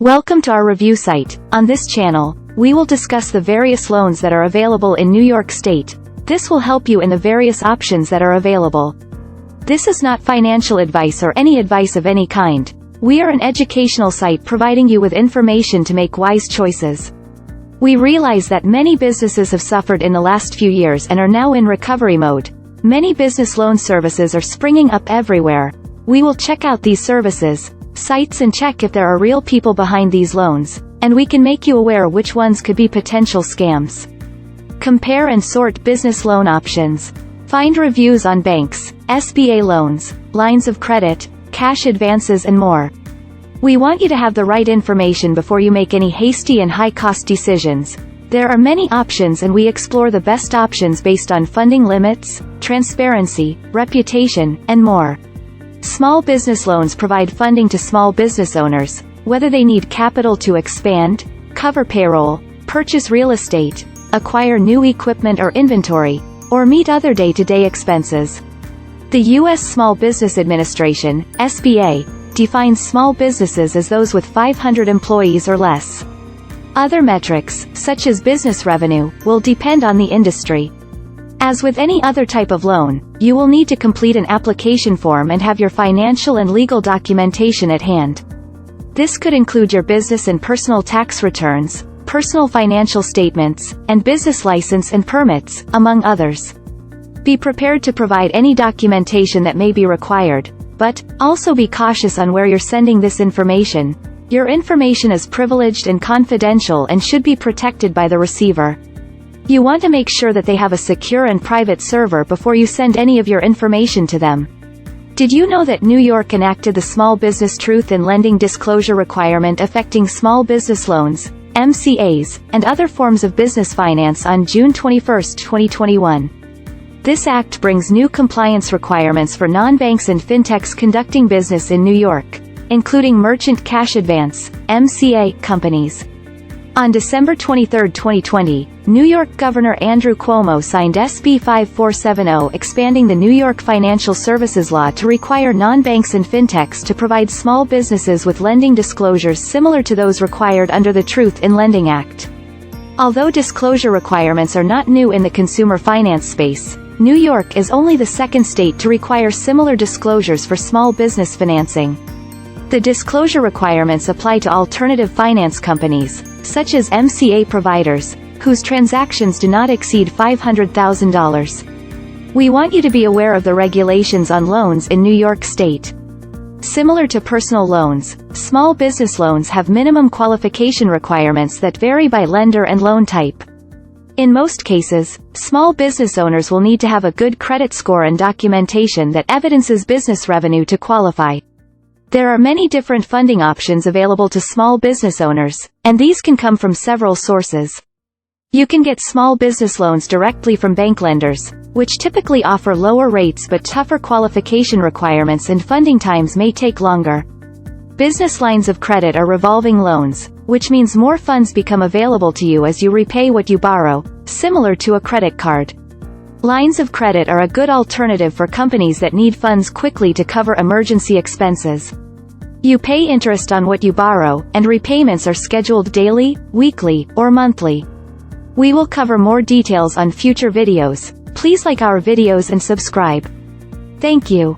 Welcome to our review site. On this channel, we will discuss the various loans that are available in New York State. This will help you in the various options that are available. This is not financial advice or any advice of any kind. We are an educational site providing you with information to make wise choices. We realize that many businesses have suffered in the last few years and are now in recovery mode. Many business loan services are springing up everywhere. We will check out these services, sites and check if there are real people behind these loans, and we can make you aware which ones could be potential scams. Compare and sort business loan options. Find reviews on banks, SBA loans, lines of credit, cash advances and more. We want you to have the right information before you make any hasty and high-cost decisions. There are many options and we explore the best options based on funding limits, transparency, reputation, and more. Small business loans provide funding to small business owners, whether they need capital to expand, cover payroll, purchase real estate, acquire new equipment or inventory, or meet other day-to-day expenses. The U.S. Small Business Administration, SBA, defines small businesses as those with 500 employees or less. Other metrics, such as business revenue, will depend on the industry. As with any other type of loan, you will need to complete an application form and have your financial and legal documentation at hand. This could include your business and personal tax returns, personal financial statements, and business license and permits, among others. Be prepared to provide any documentation that may be required, but also be cautious on where you're sending this information. Your information is privileged and confidential and should be protected by the receiver. You want to make sure that they have a secure and private server before you send any of your information to them. Did you know that New York enacted the Small Business Truth in Lending Disclosure requirement affecting small business loans, MCAs, and other forms of business finance on June 21, 2021? This act brings new compliance requirements for non-banks and fintechs conducting business in New York, including merchant cash advance, MCA, companies. On December 23, 2020, New York Governor Andrew Cuomo signed SB 5470 expanding the New York Financial Services Law to require non-banks and fintechs to provide small businesses with lending disclosures similar to those required under the Truth in Lending Act. Although disclosure requirements are not new in the consumer finance space, New York is only the second state to require similar disclosures for small business financing. The disclosure requirements apply to alternative finance companies, such as MCA providers, whose transactions do not exceed $500,000. We want you to be aware of the regulations on loans in New York State. Similar to personal loans, small business loans have minimum qualification requirements that vary by lender and loan type. In most cases, small business owners will need to have a good credit score and documentation that evidences business revenue to qualify. There are many different funding options available to small business owners, and these can come from several sources. You can get small business loans directly from bank lenders, which typically offer lower rates but tougher qualification requirements and funding times may take longer. Business lines of credit are revolving loans, which means more funds become available to you as you repay what you borrow, similar to a credit card. Lines of credit are a good alternative for companies that need funds quickly to cover emergency expenses. You pay interest on what you borrow, and repayments are scheduled daily, weekly, or monthly. We will cover more details on future videos. Please like our videos and subscribe. Thank you.